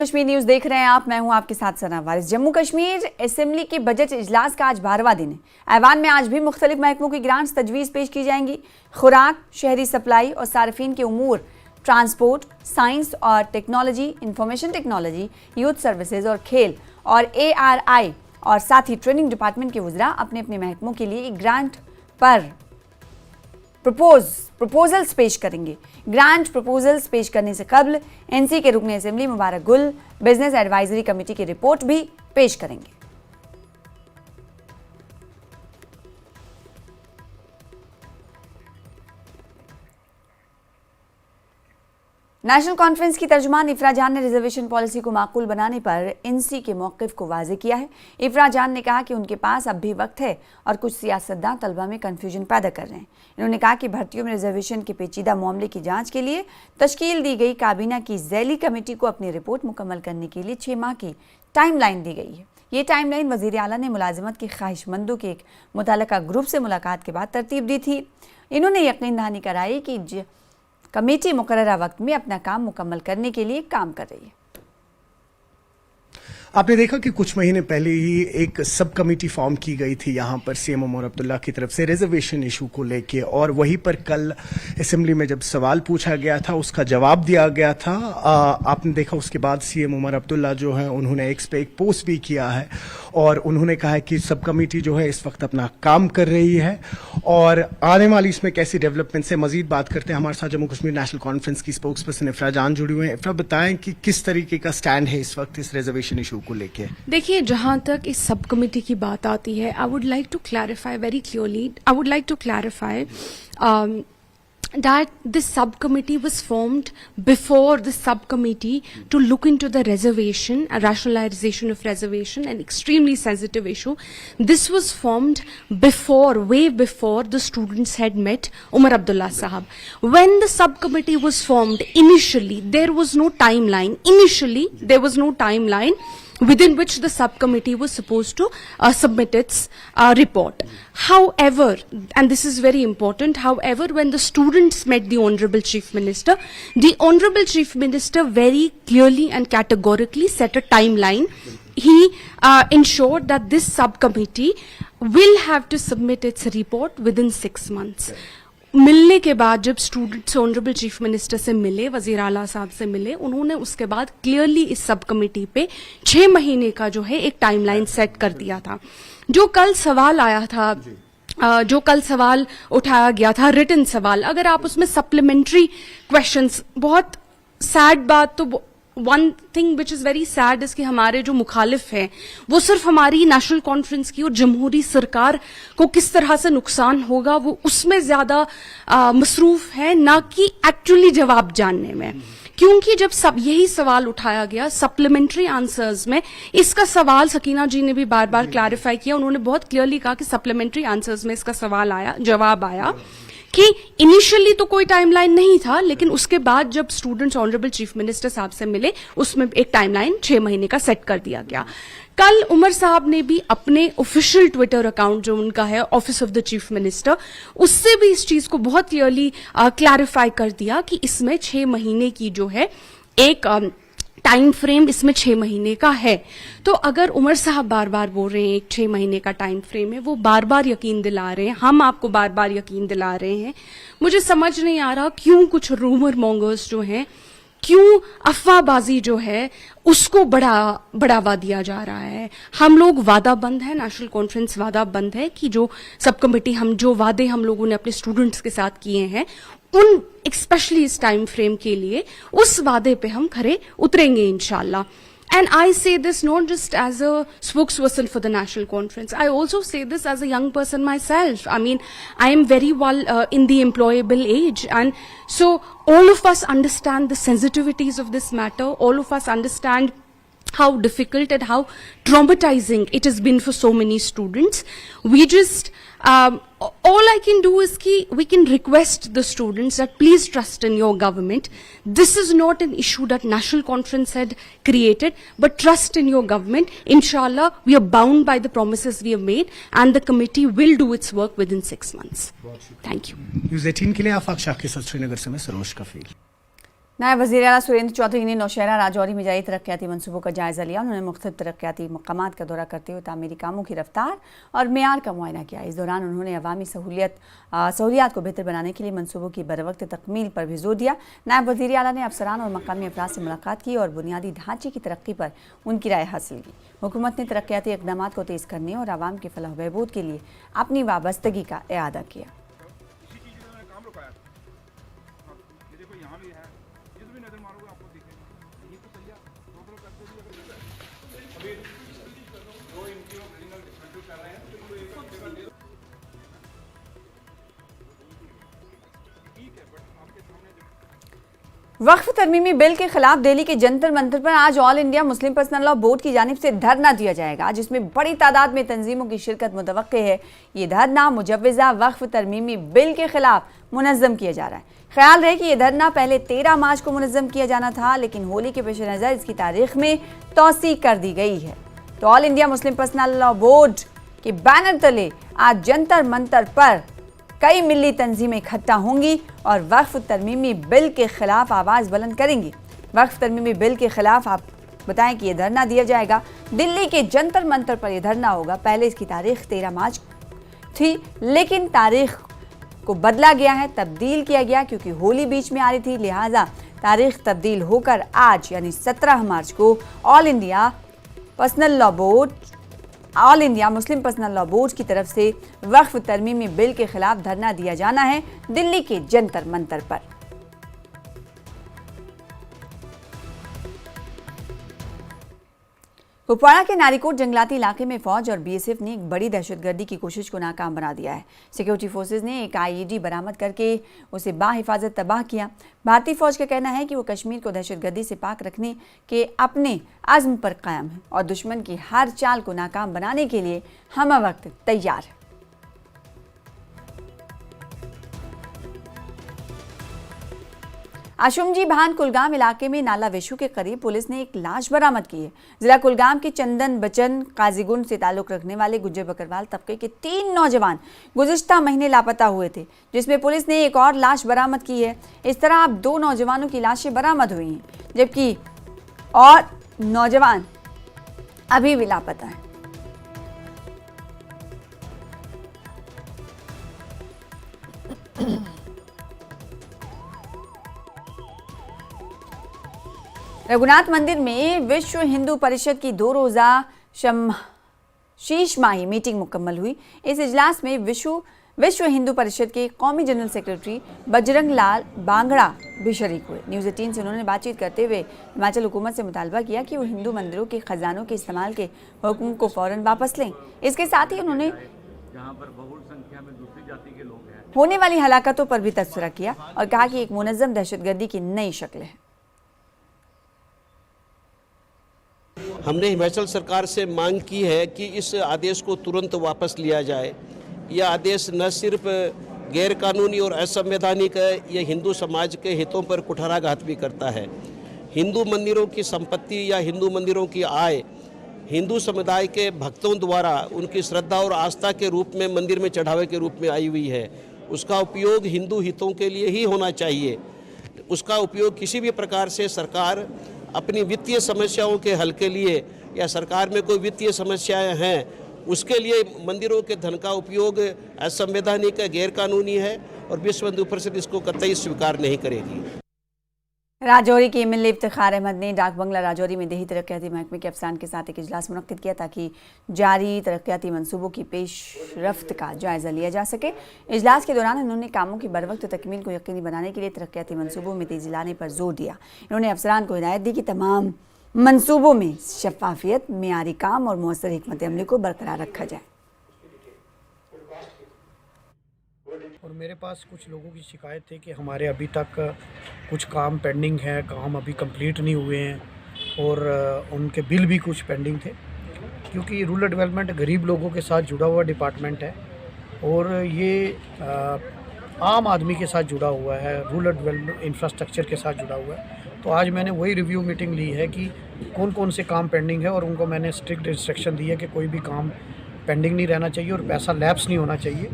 Kashmir news देख रहे हैं आप। मैं हूं आपके साथ सना वारिस। जम्मू कश्मीर असेंबली के बजट इजलास का आज 12वां दिन है। ऐवान में आज भी मुख्तलिफ महकमों की ग्रांट्स तजवीज़ पेश की जाएंगी। खुराक, शहरी सप्लाई और सार्फिन के उमूर, ट्रांसपोर्ट, साइंस और technology, information technology, youth services और खेल और ARI और साथ ही ट्रेनिंग डिपार्टमेंट के वज़रा अपने अपने महकमों के लिए ग्रांट पर प्रपोजल्स पेश करेंगे। ग्रांट प्रपोजल्स पेश करने से कबल NC के रुकने असेंबली मुबारक गुल बिजनेस एडवाइजरी कमेटी की रिपोर्ट भी पेश करेंगे। नेशनल कॉन्फ्रेंस की तर्जुमान इफ्रा जान ने रिजर्वेशन पॉलिसी को माकूल बनाने पर NC के मौक़िफ़ को वाज़ेह किया है। इफ्रा जान ने कहा कि उनके पास अब भी वक्त है और कुछ सियासतदान तलबा में कन्फ्यूजन पैदा कर रहे हैं। इन्होंने कहा कि भर्तियों में रिजर्वेशन के पेचीदा मामले की जांच के लिए तश्कील दी गई काबीना की ज़ैली कमेटी को अपनी रिपोर्ट मुकम्मल करने के लिए 6 माह की टाइमलाइन दी गई है। ये टाइमलाइन वज़ीर आला ने मुलाजिमत के ख्वाहिशमंदों के एक मुतल्लका ग्रुप से मुलाकात के बाद तरतीब दी थी। इन्होंने यकीन दहानी कराई कि कमेटी मुकर्ररा वक्त में अपना काम मुकम्मल करने के लिए काम कर रही है। आपने देखा कि कुछ महीने पहले ही एक सब कमेटी फॉर्म की गई थी यहाँ पर CM उमर अब्दुल्ला की तरफ से रिजर्वेशन इशू को लेके, और वहीं पर कल असेंबली में जब सवाल पूछा गया था उसका जवाब दिया गया था। आपने देखा उसके बाद CM उमर अब्दुल्ला जो है उन्होंने X पे एक पोस्ट भी किया है और उन्होंने कहा है कि सब कमेटी जो है इस वक्त अपना काम कर रही है और आने वाली इसमें कैसी डेवलपमेंट से मजीद बात करते हैं। हमारे साथ जम्मू कश्मीर नेशनल कॉन्फ्रेंस की स्पोक्स पर्सन इफ्रा जान जुड़ी हुई है। इफ्रा, बताएं कि किस तरीके का स्टैंड है इस वक्त इस रिजर्वेशन इशू को लेके। देखिए, जहां तक इस सब कमेटी की बात आती है, I would like to clarify very clearly, I would like to clarify that this subcommittee was formed before the subcommittee to look into the reservation, a rationalization of reservation, an extremely sensitive issue. This was formed before, way before the students had met Umar Abdullah Sahab. When the subcommittee was formed, initially there was no timeline. Initially there was no timeline within which the subcommittee was supposed to submit its report. However, and this is very important, however, when the students met the Honorable Chief Minister, the Honorable Chief Minister very clearly and categorically set a timeline. He ensured that this subcommittee will have to submit its report within 6 months. मिलने के बाद जब students honourable chief minister से मिले, वजीर आला साहब से मिले, उन्होंने उसके बाद क्लियरली इस सब कमेटी पे 6 महीने का जो है एक टाइमलाइन सेट कर दिया था। जो कल सवाल आया था, जो कल सवाल उठाया गया था, रिटन सवाल, अगर आप उसमें सप्लीमेंट्री क्वेश्चंस, बहुत सैड बात, तो one thing which is very sad is कि हमारे जो मुखालिफ हैं वो सिर्फ हमारी नेशनल कॉन्फ्रेंस की और जमहूरी सरकार को किस तरह से नुकसान होगा वो उसमें ज्यादा मसरूफ है, ना कि एक्चुअली जवाब जानने में। क्योंकि जब सब यही सवाल उठाया गया सप्लीमेंट्री आंसर्स में, इसका सवाल सकीना जी ने भी बार बार क्लैरिफाई किया, उन्होंने बहुत क्लियरली कहा कि सप्लीमेंट्री आंसर्स में इसका सवाल आया, जवाब आया कि इनिशियली तो कोई टाइमलाइन नहीं था, लेकिन उसके बाद जब स्टूडेंट्स ऑनरेबल चीफ मिनिस्टर साहब से मिले उसमें एक टाइमलाइन 6 महीने का सेट कर दिया गया। कल उमर साहब ने भी अपने ऑफिशियल ट्विटर अकाउंट जो उनका है office of the chief minister, उससे भी इस चीज को बहुत क्लियरली क्लैरिफाई कर दिया कि इसमें 6 महीने की जो है एक टाइम फ्रेम इसमें 6 महीने का है। तो अगर उमर साहब बार बार बोल रहे हैं एक 6 महीने का टाइम फ्रेम है, वो बार बार यकीन दिला रहे हैं, हम आपको बार बार यकीन दिला रहे हैं, मुझे समझ नहीं आ रहा क्यों कुछ रूमर मॉन्गर्स जो हैं, क्यों अफवाहबाजी जो है उसको बढ़ावा दिया जा रहा है। हम लोग वादा बंद है, नेशनल कॉन्फ्रेंस वादा बंद है कि जो सब कमेटी जो वादे हम लोगों ने अपने स्टूडेंट्स के साथ किए हैं उन स्पेशली इस टाइम फ्रेम के लिए उस वादे पे हम खरे उतरेंगे इंशाल्लाह। And I say this not just as a spokesperson for the National Conference. I also say this as a young person myself. I mean, I am very well in the employable age. And so all of us understand the sensitivities of this matter. All of us understand how difficult and how traumatizing it has been for so many students. We just, all I can do is we can request the students that please trust in your government. This is not an issue that National Conference had created, but trust in your government. Inshallah, we are bound by the promises we have made and the committee will do its work within 6 months. Thank you. News 18 के लिए आफाक शाह के साथ श्रीनगर से मैं सरोज कफील। नायब वज़ीर आला सुरेंद्र चौधरी ने नौशहरा राजौरी में जारी तरक्याती मनसूबों का जायजा लिया। उन्होंने मुख्तलिफ तरक्याती मकामात का दौरा करते हुए तामीरी कामों की रफ्तार और मेयार का मुआयना किया। इस दौरान उन्होंने अवामी सहूलियात को बेहतर बनाने के लिए मनसूबों की बरवक्त तकमील पर भी जोर दिया। नायब वज़ीर आला ने अफसरान और मकामी अफराद से मुलाकात की और बुनियादी ढांचे की तरक्की पर उनकी राय हासिल की। हुकूमत ने तरक्याती इक़दाम को तेज़ करने और आवाम के फलाह बहबूद के लिए अपनी वाबस्तगी का इआदा किया। वक्फ तरमीमी बिल के खिलाफ दिल्ली के जंतर मंतर पर आज all India Muslim personal law board की जानिब से धरना दिया जाएगा, जिसमें बड़ी तादाद में तंजीमों की शिरकत मुतवक्के है। ये धरना मुजव्वज़ा वक्फ तरमीमी बिल के खिलाफ मुनज़्ज़म किया जा रहा है। ख्याल रहे कि यह धरना पहले 13 मार्च को मुनज़्ज़म किया जाना था, लेकिन होली के पेश नज़र इसकी तारीख में तौसी कर दी गई है। तो all India Muslim personal law board के बैनर तले आज जंतर मंतर पर कई मिली तंजीमें इकट्ठा होंगी और वक्फ तरमीमी बिल के खिलाफ आवाज़ बुलंद करेंगी। वक्फ तरमीमी बिल के खिलाफ आप बताएं कि यह धरना दिया जाएगा। दिल्ली के जंतर मंतर पर यह धरना होगा। पहले इसकी तारीख 13 मार्च थी, लेकिन तारीख को बदला गया है, तब्दील किया गया, क्योंकि होली बीच में आ रही थी। लिहाजा तारीख तब्दील होकर आज यानी 17 मार्च को all India Muslim personal law board की तरफ से वक्फ तरमीमी बिल के खिलाफ धरना दिया जाना है दिल्ली के जंतर मंतर पर। कुपवाड़ा के नारीकोट जंगलाती इलाके में फौज और बीएसएफ ने एक बड़ी दहशतगर्दी की कोशिश को नाकाम बना दिया है। सिक्योरिटी फोर्सेज ने एक आईईडी बरामद करके उसे बाहिफाजत तबाह किया। भारतीय फौज का कहना है कि वो कश्मीर को दहशतगर्दी से पाक रखने के अपने आज़्म पर कायम है और दुश्मन की हर चाल को नाकाम बनाने के लिए हम वक्त तैयार है। आशुमजी भान कुलगाम इलाके में नाला वेशु के करीब पुलिस ने एक लाश बरामद की है। जिला कुलगाम के चंदन बचन काजीगुंड से ताल्लुक रखने वाले गुज्जर बकरवाल तबके के 3 नौजवान गुज़िश्ता महीने लापता हुए थे, जिसमें पुलिस ने एक और लाश बरामद की है। इस तरह अब 2 नौजवानों की लाशें बरामद हुई हैं, जबकि और नौजवान अभी भी लापता हैं। रघुनाथ मंदिर में विश्व हिंदू परिषद की 2 रोज़ा शीश माही मीटिंग मुकम्मल हुई। इस इजलास में विश्व हिंदू परिषद के कौमी जनरल सेक्रेटरी बजरंग लाल बांगड़ा भी शरीक हुए। न्यूज़ 18 से उन्होंने बातचीत करते हुए हिमाचल हुकूमत से मुतालबा किया कि वो हिंदू मंदिरों के खजानों के इस्तेमाल के हुक्म को फौरन वापस लें। इसके साथ ही उन्होंने जहां पर बहुल संख्या में दूसरी जाति के लोग हैं होने वाली हलाकतों पर भी तबसरा किया और कहा कि एक मुनज़्ज़म दहशतगर्दी की नई शक्ल है। हमने हिमाचल सरकार से मांग की है कि इस आदेश को तुरंत वापस लिया जाए। यह आदेश न सिर्फ गैर कानूनी और असंवैधानिक है, यह हिंदू समाज के हितों पर कुठाराघात भी करता है। हिंदू मंदिरों की संपत्ति या हिंदू मंदिरों की आय हिंदू समुदाय के भक्तों द्वारा उनकी श्रद्धा और आस्था के रूप में मंदिर में चढ़ावे के रूप में आई हुई है। उसका उपयोग हिंदू हितों के लिए ही होना चाहिए। उसका उपयोग किसी भी प्रकार से सरकार अपनी वित्तीय समस्याओं के हल के लिए या सरकार में कोई वित्तीय समस्याएं हैं उसके लिए मंदिरों के धन का उपयोग असंवैधानिक, गैर कानूनी है और विश्व हिंदू परिषद इसको कतई स्वीकार नहीं करेगी। राजौरी के एमएलए इफ्तिखार अहमद ने डाक बंगला राजौरी में देही तरक्याती महकमे के अफसरान के साथ एक इजलास मुनक्किद किया ताकि जारी तरक्याती मनसूबों की पेशरफ्त का जायजा लिया जा सके। इजलास के दौरान उन्होंने कामों की बरवक्त तकमील को यकीनी बनाने के लिए तरक्याती मनसूबों में तेजी लाने पर जोर दिया। इन्होंने अफसरान को हिदायत दी कि तमाम मनसूबों में शफाफियत, मेयारी काम और मौसर हिकमत अमली को बरकरार रखा जाए। और मेरे पास कुछ लोगों की शिकायत थी कि हमारे अभी तक कुछ काम पेंडिंग है, काम अभी कंप्लीट नहीं हुए हैं और उनके बिल भी कुछ पेंडिंग थे, क्योंकि रूरल डेवलपमेंट गरीब लोगों के साथ जुड़ा हुआ डिपार्टमेंट है और ये आम आदमी के साथ जुड़ा हुआ है, रूरल डेवलपमेंट इंफ्रास्ट्रक्चर के साथ जुड़ा हुआ है। तो आज मैंने वही रिव्यू मीटिंग ली है कि कौन कौन से काम पेंडिंग है और उनको मैंने स्ट्रिक्ट इंस्ट्रक्शन दी है कि कोई भी काम पेंडिंग नहीं रहना चाहिए और पैसा लैप्स नहीं होना चाहिए।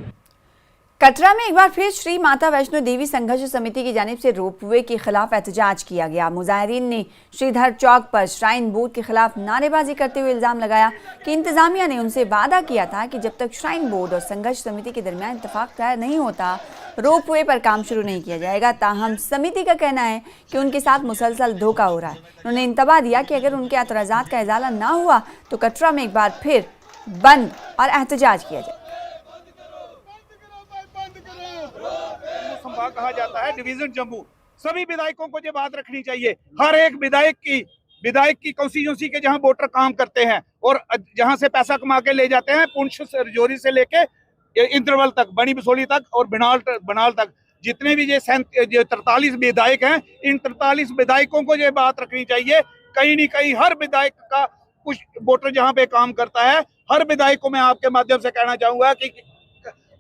कटरा में एक बार फिर श्री माता वैष्णो देवी संघर्ष समिति की जानिब से रोपवे के खिलाफ एहतजाज किया गया। मुजाहिरीन ने श्रीधर चौक पर श्राइन बोर्ड के खिलाफ नारेबाजी करते हुए इल्जाम लगाया कि इंतजामिया ने उनसे वादा किया था कि जब तक श्राइन बोर्ड और संघर्ष समिति के दरमियान इत्तेफाक तय नहीं होता रोपवे पर काम शुरू नहीं किया जाएगा। ताहम समिति का कहना है कि उनके साथ मुसलसल धोखा हो रहा है। उन्होंने इंतबाह दिया कि अगर उनके एतराज़ात का इजाला ना हुआ तो कटरा में एक बार फिर बंद और एहतजाज किया जाए। संभाग कहा जाता है डिवीजन जम्मू। सभी विधायकों को ये बात रखनी चाहिए, हर एक विधायक की कॉन्स्टिट्यूंसी के जहां वोटर काम करते हैं और जहां से पैसा कमा के ले जाते हैं, पुंछ से रजौरी से लेके इंद्रवल तक, बड़ी बसोली तक और बनाल तक, जितने भी ये 43 विधायक हैं, इन 43 विधायकों को ये बात रखनी चाहिए। कहीं न कहीं हर विधायक का कुछ वोटर जहां पे काम करता है, हर विधायक को मैं आपके माध्यम से कहना चाहूंगा कि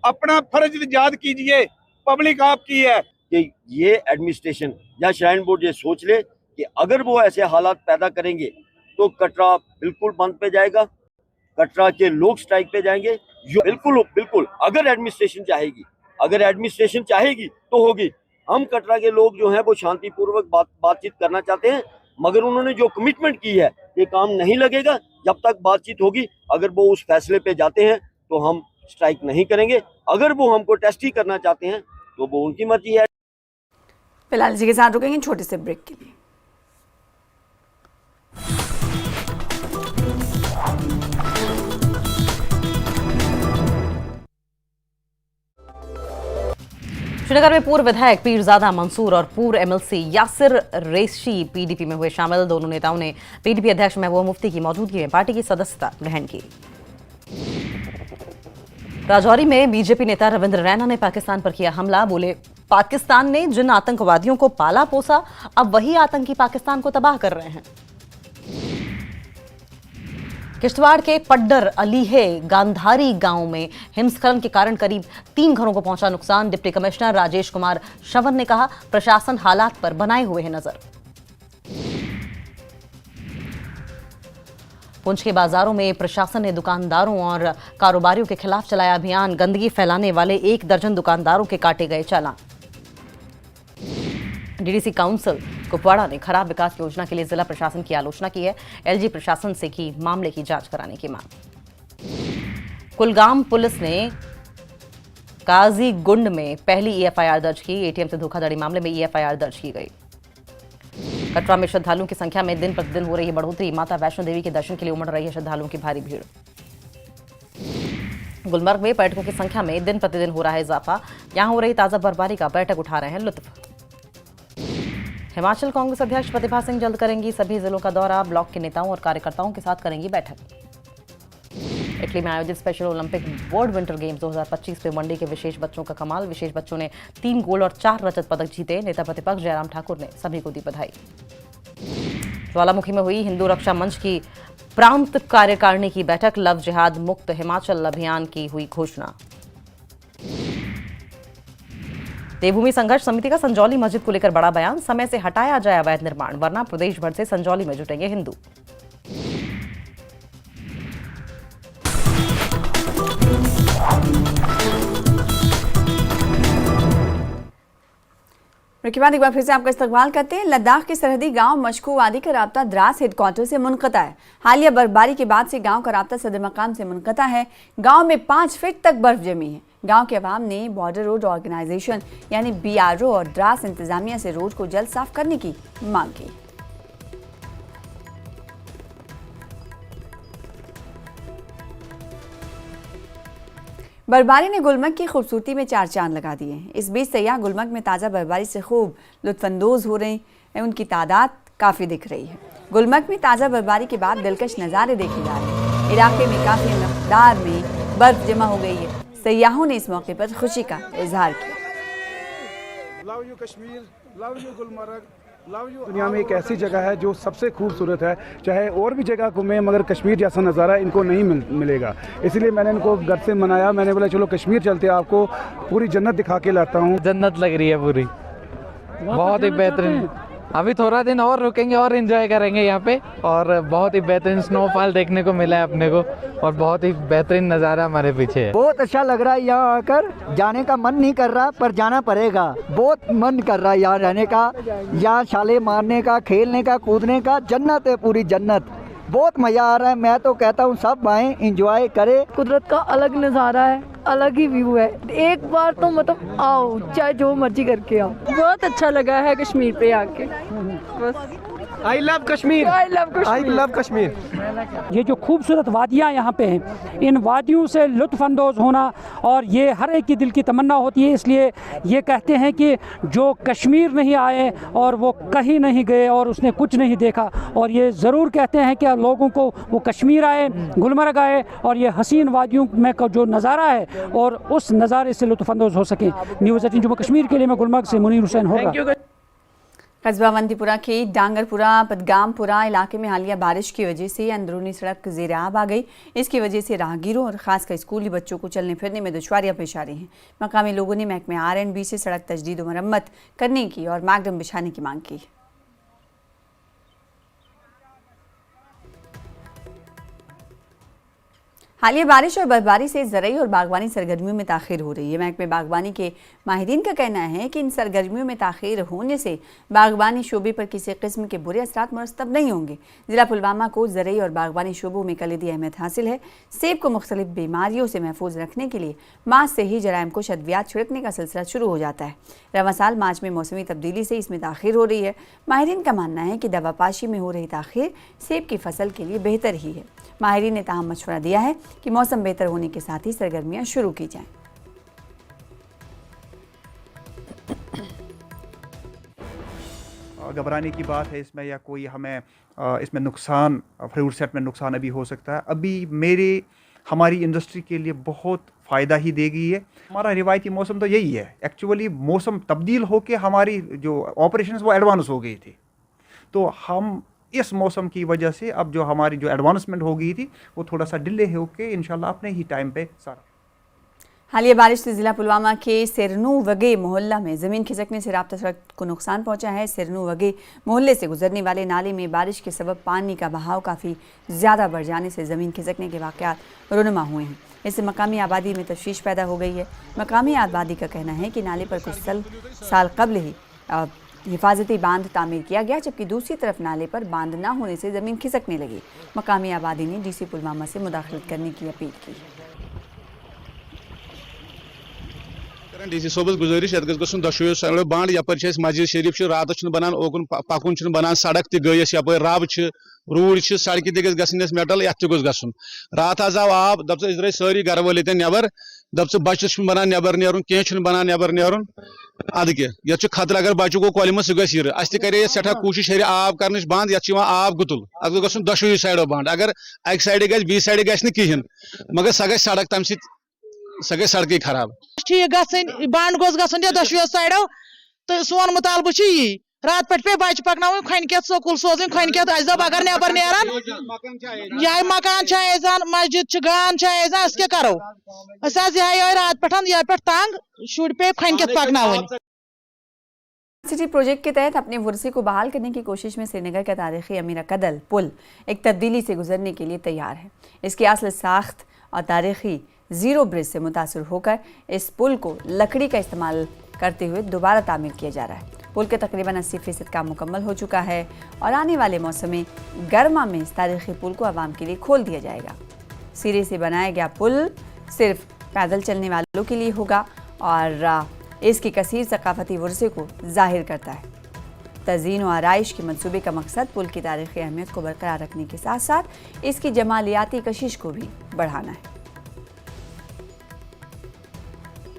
अपना फर्ज याद कीजिए, पब्लिक आपकी है। कि ये एडमिनिस्ट्रेशन या श्राइन बोर्ड ये सोच ले कि अगर वो ऐसे हालात पैदा करेंगे तो कटरा बिल्कुल बंद पे जाएगा, कटरा के लोग स्ट्राइक पे जाएंगे। बिल्कुल अगर एडमिनिस्ट्रेशन चाहेगी तो होगी। हम कटरा के लोग जो हैं वो शांतिपूर्वक बातचीत करना चाहते हैं, मगर उन्होंने जो कमिटमेंट की है ये काम नहीं लगेगा जब तक बातचीत होगी। अगर वो उस फैसले पे जाते हैं तो हम स्ट्राइक नहीं करेंगे, अगर वो हमको टेस्ट ही करना चाहते हैं तो वो उनकी मर्जी है। फिलहाल इसी के साथ रुकेंगे छोटे से ब्रेक के लिए। श्रीनगर में पूर्व विधायक पीरजादा मंसूर और पूर्व एमएलसी यासिर रेशी पीडीपी में हुए शामिल। दोनों नेताओं ने पीडीपी अध्यक्ष महबूबा मुफ्ती की मौजूदगी में पार्टी की सदस्यता ग्रहण की। राजौरी में बीजेपी नेता रविंद्र रैना ने पाकिस्तान पर किया हमला। बोले, पाकिस्तान ने जिन आतंकवादियों को पाला पोसा अब वही आतंकी पाकिस्तान को तबाह कर रहे हैं। किश्तवाड़ के पड्डर अलीहे गांधारी गांव में हिमस्खलन के कारण करीब 3 घरों को पहुंचा नुकसान। डिप्टी कमिश्नर राजेश कुमार शवन ने कहा, प्रशासन हालात पर बनाए हुए है नजर। पुंछ के बाजारों में प्रशासन ने दुकानदारों और कारोबारियों के खिलाफ चलाया अभियान। गंदगी फैलाने वाले 1 दर्जन दुकानदारों के काटे गए चालान। डीडीसी काउंसिल कुपवाड़ा ने खराब विकास योजना के लिए जिला प्रशासन की आलोचना की है। एलजी प्रशासन से की मामले की जांच कराने की मांग। कुलगाम पुलिस ने काजीगुंड में पहली ईएफआईआर दर्ज की। एटीएम से धोखाधड़ी मामले में ईएफआईआर दर्ज की गई। कटरा में श्रद्धालुओं की संख्या में दिन प्रतिदिन हो रही है बढ़ोतरी। माता वैष्णो देवी के दर्शन के लिए उमड़ रही है श्रद्धालुओं की भारी भीड़। गुलमर्ग में पर्यटकों की संख्या में दिन प्रतिदिन हो रहा है इजाफा। यहां हो रही ताजा बर्फबारी का पर्यटक उठा रहे हैं लुत्फ। हिमाचल कांग्रेस अध्यक्ष प्रतिभा सिंह जल्द करेंगी सभी जिलों का दौरा। ब्लॉक के नेताओं और कार्यकर्ताओं के साथ करेंगी बैठक। इटली में आयोजित special Olympic world winter games 2025 में वनडे के विशेष बच्चों का कमाल। विशेष बच्चों ने 3 गोल्ड और 4 रजत पदक जीते। नेता प्रतिपक्ष जयराम ठाकुर ने सभी को दी बधाई। ज्वालामुखी में हुई हिंदू रक्षा मंच की प्रांत कार्यकारिणी की बैठक। लव जिहाद मुक्त हिमाचल अभियान की हुई घोषणा। देवभूमि संघर्ष समिति का संजौली मस्जिद को लेकर बड़ा बयान। समय से हटाया जाए अवैध निर्माण, वरना प्रदेश भर से संजौली में जुटेंगे हिंदू। के बाद एक बार फिर से आपका इस्तकबाल करते हैं। लद्दाख के सरहदी गांव मशकू वादी का राब्ता द्रास हेडक्वार्टर से मुनक़ता है। हालिया बर्फबारी के बाद से गांव का राब्ता सदर मकाम से मुनक़ता है। गांव में 5 फीट तक बर्फ जमी है। गांव के अवाम ने बॉर्डर रोड ऑर्गेनाइजेशन यानी बीआरओ और द्रास इंतजामिया से रोड को जल्द साफ करने की मांग की। बर्फबारी ने गुलमर्ग की खूबसूरती में 4 चांद लगा दिए हैं। इस बीच सयाह गुलमर्ग में ताज़ा बर्फबारी से खूब लुत्फानंदोज हो रहे हैं। उनकी तादाद काफ़ी दिख रही है। गुलमर्ग में ताज़ा बर्फबारी के बाद दिलकश नज़ारे देखे जा रहे हैं। इलाके में काफ़ी मकदार में बर्फ जमा हो गई है। सयाहों ने इस मौके पर खुशी का इजहार किया। Love you Kashmir, love you Gulmarg, love you. दुनिया में एक ऐसी जगह है जो सबसे खूबसूरत है। चाहे और भी जगह घूमें मगर कश्मीर जैसा नज़ारा इनको नहीं मिलेगा। इसलिए मैंने इनको घर से मनाया। मैंने बोला चलो कश्मीर चलते हैं, आपको पूरी जन्नत दिखा के लाता हूँ। जन्नत लग रही है पूरी, बहुत ही बेहतरीन। अभी थोड़ा दिन और रुकेंगे और एंजॉय करेंगे यहाँ पे। और बहुत ही बेहतरीन स्नोफॉल देखने को मिला है अपने को और बहुत ही बेहतरीन नज़ारा हमारे पीछे है। बहुत अच्छा लग रहा है यहाँ आकर, जाने का मन नहीं कर रहा पर जाना पड़ेगा। बहुत मन कर रहा है यहाँ रहने का, यहाँ छाले मारने का, खेलने का, कूदने का। जन्नत है, पूरी जन्नत। बहुत मज़ा आ रहा है। मैं तो कहता हूँ सब आएँ, इंजॉय करें। कुदरत का अलग नज़ारा है, अलग ही व्यू है। एक बार तो मतलब आओ, चाहे जो मर्जी करके आओ। बहुत अच्छा लगा है कश्मीर पे आके। बस I love Kashmir, I love Kashmir, I love Kashmir. ये जो खूबसूरत वादियाँ यहाँ पे हैं, इन वादियों से लुत्फ़अंदोज़ होना और ये हर एक की दिल की तमन्ना होती है। इसलिए ये कहते हैं कि जो कश्मीर नहीं आए और वो कहीं नहीं गए और उसने कुछ नहीं देखा। और ये ज़रूर कहते हैं कि लोगों को वो कश्मीर आए, गुलमर्ग आए और ये हसीन वादियों में का जो नज़ारा है और उस नज़ारे से लुत्फ़अंदोज़ हो सके। न्यूज़ 18 जम्मू कश्मीर के लिए मैं गुलमर्ग से मुनीर हुसैन होगा। कस्बा अवंतीपुरा के डांगरपुरा पदगामपुरा इलाके में हालिया बारिश की वजह से अंदरूनी सड़क ज़ेर-आब आ गई। इसकी वजह से राहगीरों और ख़ासकर स्कूली बच्चों को चलने फिरने में दुश्वारियां पेश आ रही हैं। मकामी लोगों ने महकमे R&B से सड़क तजदीद और मरम्मत करने की और मैकडम बिछाने की मांग की। हालिया बारिश और बर्फबारी से ज़रई और बागवानी सरगर्मियों में ताख़ीर हो रही है। महकमे बागवानी के माहिरीन का कहना है कि इन सरगर्मियों में ताख़ीर होने से बागवानी शोबे पर किसी किस्म के बुरे असरात मुरतब नहीं होंगे। ज़िला पुलवामा को ज़रई और बागवानी शोबों में कलीदी अहमियत हासिल है। सेब को मुख्तलिफ बीमारियों से महफूज रखने के लिए मार्च से ही जराइम को अद्वियात छिड़कने का सिलसिला शुरू हो जाता है। रवां साल मार्च में मौसमी तब्दीली से इसमें ताख़ीर हो रही है। माहिरीन का मानना है कि दवापाशी में हो रही ताख़ीर सेब की फसल के लिए बेहतर ही है। माहिरीन ने ताहम मशवरा दिया है कि मौसम बेहतर होने के साथ ही सरगर्मियां शुरू की जाएं। घबराने की बात है इसमें या कोई हमें इसमें नुकसान, फ्रूट सेट में नुकसान अभी हो सकता है। अभी हमारी इंडस्ट्री के लिए बहुत फ़ायदा ही देगी ये। हमारा रिवायती मौसम तो यही है। एक्चुअली मौसम तब्दील होके हमारी जो ऑपरेशंस वो एडवांस हो गई थी, तो हम इस मौसम की वजह से अब जो हमारी जो एडवांसमेंट हो गई थी वो थोड़ा सा डिले होके इंशाल्लाह अपने ही टाइम पे सारा। हालिया बारिश से जिला पुलवामा के सिरनू वगे मोहल्ला में ज़मीन खिसकने से राब्ता सड़क को नुकसान पहुंचा है। सिरनू वगे मोहल्ले से गुजरने वाले नाले में बारिश के सबब पानी का बहाव काफ़ी ज़्यादा बढ़ जाने से ज़मीन खिसकने के वाक़यात रुनुमा हुए हैं। इससे मकामी आबादी में तशवीश पैदा हो गई है। मकामी आबादी का कहना है कि नाले पर कुछ साल कबल ही हिफाजती बांध तामीर किया गया, जबकि दूसरी तरफ नाले पर बांध ना होने से ज़मीन खिसकने लगी। मकामी आबादी ने DC पुलवामा से मुदाखलत करने की अपील की। DC सोबस गुजारिश ये गन दशो साइडो बांध यपर मस्जिद शरीफ रात बनान ओकुन पकुन बनान सड़क तयस यप रब रूड सड़क तस मेटल ये गन रात आज आव आब दप इस सारी घर वाल नबर दप बच्चस बनान नबर नीर कह बनान नबर नीर अद ये खतरा अगर बच्चों को कॉल सह गर अस करे सठा कोशिश आब कर बंद ये आब गुतुल अत गो दशो साइडो बंद अगर अक साइड गि बी साइड गि कहें मगर सह गई सड़क तम सह गई सड़क खराब ठीक गन बंद गोस गन दशो साइडो तो सोन मुतालबह यी रात पे बच्चे पकन खन क्या स्कूल सोजन खन क्या अगर नबर नेरान यह मकान मस्जिद गान अस क्या करो यह रात पे यह पे तंग शुर पे खन क्या पकन सिटी प्रोजेक्ट के तहत अपने वर्से को बहाल करने की कोशिश में श्रीनगर का तारीखी अमीरा कदल पुल एक तब्दीली से गुजरने के लिए तैयार है। इसकी असल साख्त और तारीखी ज़ीरो ब्रिज से मुतासर होकर इस पुल को लकड़ी का इस्तेमाल करते हुए दोबारा तामीर किया जा रहा है। पुल के तकरीबन 80% काम मुकम्मल हो चुका है और आने वाले मौसम गर्मा में इस तारीखी पुल को आवाम के लिए खोल दिया जाएगा। सिरे से बनाया गया पुल सिर्फ पैदल चलने वालों के लिए होगा और इसकी कसीर सकाफती वर्से को जाहिर करता है। तज़ीन और आराइश के मंसूबे का मकसद पुल की तारीख़ी अहमियत को बरकरार रखने के साथ साथ इसकी जमालियाती कशिश को भी बढ़ाना है।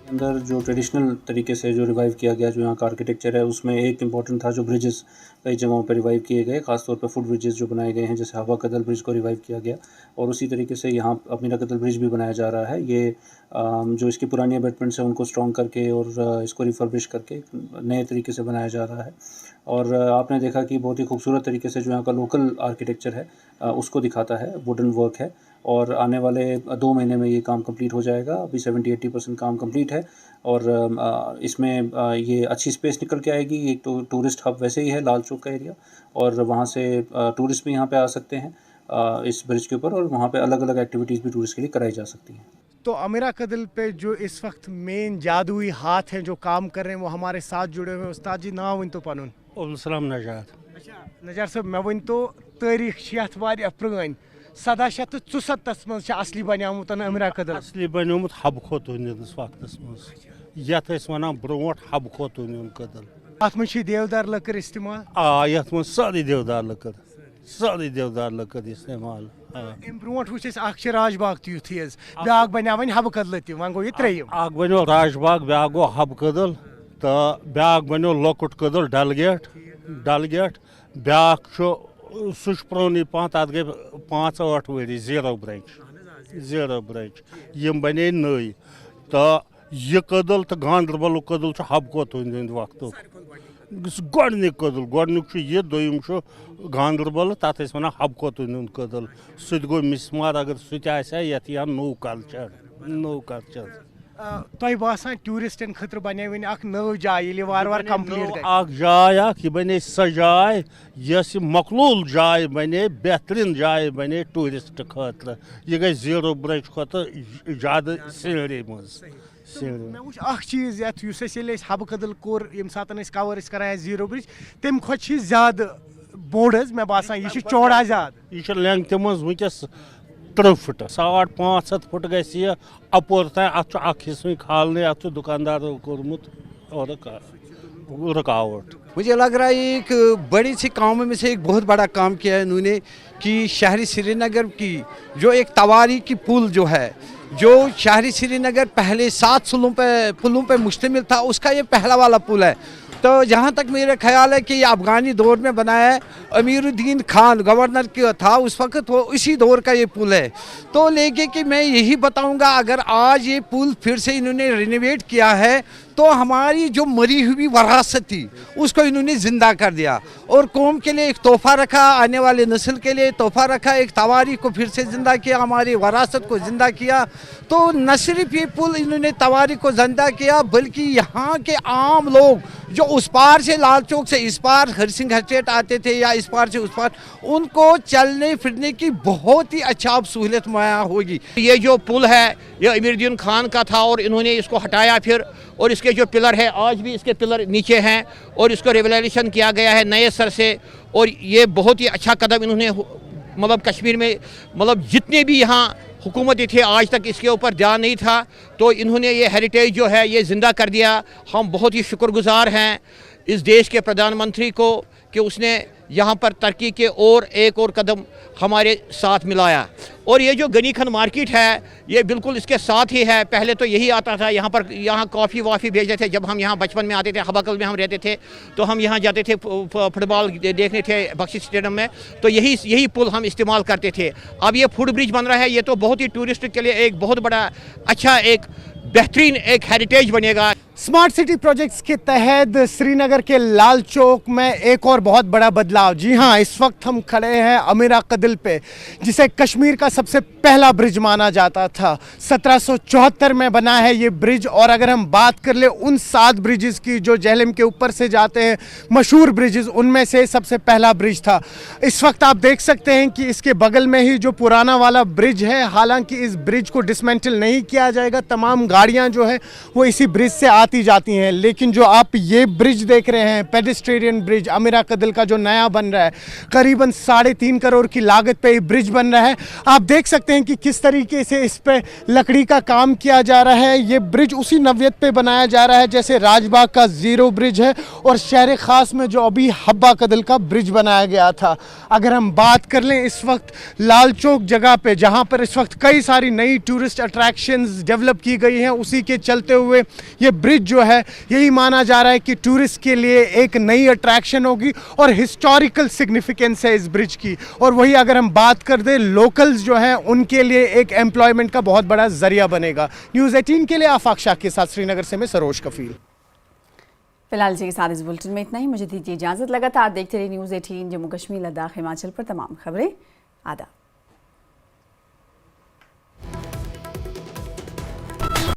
अंदर जो ट्रेडिशनल तरीके से जो रिवाइव किया गया जो यहाँ का आर्किटेक्चर है उसमें एक इम्पॉर्टेंट था जो ब्रिजेस कई जगहों पर रिवाइव किए गए, खासतौर पर फुट ब्रिजेस जो बनाए गए हैं, जैसे हवा कदल ब्रिज को रिवाइव किया गया और उसी तरीके से यहाँ अमीरा कदल ब्रिज भी बनाया जा रहा है। ये जो इसकी पुरानी अबैटमेंट्स हैं उनको स्ट्रॉन्ग करके और इसको रिफर्बिश करके नए तरीके से बनाया जा रहा है। और आपने देखा कि बहुत ही खूबसूरत तरीके से जो यहाँ का लोकल आर्किटेक्चर है उसको दिखाता है, वुडन वर्क है। और आने वाले 2 महीने में ये काम कंप्लीट हो जाएगा। अभी 70-80% काम कंप्लीट है और इसमें ये अच्छी स्पेस निकल के आएगी। एक तो टूरिस्ट हब वैसे ही है लाल चौक का एरिया, और वहाँ से टूरिस्ट भी यहाँ पे आ सकते हैं इस ब्रिज के ऊपर, और वहाँ पे अलग अलग एक्टिविटीज़ भी टूरिस्ट के लिए कराई जा सकती हैं। तो अमीरा कदल पे जो इस वक्त मेन जादुई हाथ हैं जो काम कर रहे हैं वो हमारे साथ जुड़े हुए हैं। उस्ताद जी नाम वन तो पनुन? अब्दुलसलाम नजात। नजार साहब मैं वन तो तारीख यथ वारिया पुरान 1774 मज असली बनियामुत अमीरा कदल। असली बनियोमुत हब खोतून वक्त मज यथ वनान ब्रोट हब खोतून कदल। अत मज देवदार लकड़ इस्तेमाल? यथ मज सारी देवदार लकड़, सारी देवदार लकड़ इस्तेमाल। अम ब्रोट वो राजबाग तुथ ब्या बना वन हब कदल वन गो ये त्रेयम। बनो राजबाग, ब्या गो हब कदल, तो ब्या बनो लकुट कदल डल गेट, ब्या सह प्रोन पह तथ गई 5-8 वरी जीरो ब्रिज यम बने नई। तो यह कदल तो गांदरबल कदल हब खोतून वक्त गोडनिक कदल, गोडनिक यह दोयम गांदरबल तथ वन हब खोतून कदल। सह गो मिसमार अगर सह यथ या नो कल्चर। तुम बसान टूरिस्टन खतर बने वन नव जाय वार वार कंप्लीट जाय यह बने सह जाय यस मकलूल जाय बने, बेहतरीन जाय बने टूरिस्ट खतर। यह गई जीरो ब्रिज खुद ज्यादा सीनरी मज। मैं वो चीज़ ये हब कदल कोर ये सात कवर करान जीरो ब्रिज तम खुद ज्यादा बोड़ मैं बसान यह चौड़ा ज्यादा। यह लेंथ मज वस 3 फुट 550 फुट गि अपोर तक अत हिस्से खालने अत दुकानदार कोर्मुत और रुकावट। मुझे लग रहा है एक बड़ी सी काम में से एक बहुत बड़ा काम किया है इन्होंने कि शहरी श्रीनगर की जो एक तवारी की पुल जो है, जो शहरी श्रीनगर पहले 7 पुलों पे मुश्तमिल था, उसका ये पहला वाला पुल है। तो जहाँ तक मेरा ख्याल है कि ये अफगानी दौर में बनाया है, अमीरुद्दीन खान गवर्नर की था उस वक्त, वो इसी दौर का ये पुल है। तो लेके कि मैं यही बताऊंगा अगर आज ये पुल फिर से इन्होंने रिनोवेट किया है तो हमारी जो मरी हुई वरासत थी उसको इन्होंने ज़िंदा कर दिया और कौम के लिए एक तोहफ़ा रखा, आने वाले नस्ल के लिए तोहफ़ा रखा, एक तवारीख को फिर से ज़िंदा किया, हमारी वरासत को ज़िंदा किया। तो न सिर्फ ये पुल इन्होंने तवारीख को ज़िंदा किया बल्कि यहाँ के आम लोग जो उस पार से लाल चौक से इस पार हरसिंह हरचेट आते थे या इस पार से उस पार, उनको चलने फिरने की बहुत ही अच्छा अब सहूलियत मुहैया होगी। ये जो पुल है ये अमीरुद्दीन खान का था और इन्होंने इसको हटाया फिर, और इसके जो पिलर है आज भी इसके पिलर नीचे हैं और इसको रिवैल्यूएशन किया गया है नए सर से। और ये बहुत ही अच्छा कदम इन्होंने मतलब कश्मीर में मतलब जितने भी यहाँ हुकूमतें थे आज तक इसके ऊपर ध्यान नहीं था, तो इन्होंने ये हेरिटेज जो है ये ज़िंदा कर दिया। हम बहुत ही शुक्रगुजार हैं इस देश के प्रधानमंत्री को कि उसने यहाँ पर तरक्की के और एक और कदम हमारे साथ मिलाया। और ये जो गनी खन मार्केट है ये बिल्कुल इसके साथ ही है। पहले तो यही आता था यहाँ पर, यहाँ कॉफ़ी वाफ़ी भेजते थे। जब हम यहाँ बचपन में आते थे, हबाकल में हम रहते थे, तो हम यहाँ जाते थे फुटबॉल देखने थे बख्शी स्टेडियम में, तो यही पुल हम इस्तेमाल करते थे। अब ये फुट ब्रिज बन रहा है, ये तो बहुत ही टूरिस्ट के लिए एक बहुत बड़ा अच्छा एक बेहतरीन एक हेरिटेज बनेगा। स्मार्ट सिटी प्रोजेक्ट्स के तहत श्रीनगर के लाल चौक में एक और बहुत बड़ा बदलाव। जी हाँ, इस वक्त हम खड़े हैं अमीरा कदल पे, जिसे कश्मीर का सबसे पहला ब्रिज माना जाता था। 1774 में बना है ये ब्रिज। और अगर हम बात कर ले उन 7 ब्रिजेस की जो जेहलम के ऊपर से जाते हैं, मशहूर ब्रिजेस, उनमें से सबसे पहला ब्रिज था। इस वक्त आप देख सकते हैं कि इसके बगल में ही जो पुराना वाला ब्रिज है, हालांकि इस ब्रिज को डिसमेंटल नहीं किया जाएगा, तमाम गाड़ियाँ जो है वो इसी ब्रिज से आती जाती हैं। लेकिन जो आप ये ब्रिज देख रहे हैं, पेडेस्ट्रियन ब्रिज अमीरा कदल का जो नया बन रहा है, करीबन 3.5 करोड़ की लागत पे ये ब्रिज बन रहा है। आप देख सकते हैं कि किस तरीके से इस पे लकड़ी का काम किया जा रहा है। ये ब्रिज उसी नव्यत पे बनाया जा रहा है जैसे राजबाग का जीरो ब्रिज है और शहर खास में जो अभी हब्बा कदल का ब्रिज बनाया गया था। अगर हम बात कर लें इस वक्त लाल चौक जगह पे, जहाँ पर इस वक्त कई सारी नई टूरिस्ट अट्रैक्शंस डेवलप की गई हैं, उसी के चलते हुए ये ब्रिज जो है यही माना जा रहा है कि टूरिस्ट के लिए एक नई अट्रैक्शन होगी और हिस्टोरिकल सिग्निफिकेंस है इस ब्रिज की। और वही अगर हम बात कर दें लोकल्स जो हैं उनके लिए एक एम्प्लॉयमेंट का बहुत बड़ा जरिया बनेगा। न्यूज़ 18 के लिए आफाक शाह के साथ श्रीनगर से मैं सरोज कफील। फिलहाल जी के साथ इस बुलेटिन में इतना ही। मुझे दीजिए इजाजत। लगातार देखते रहिए न्यूज़ 18 जम्मू कश्मीर, लद्दाख, हिमाचल पर तमाम खबरें आदाब।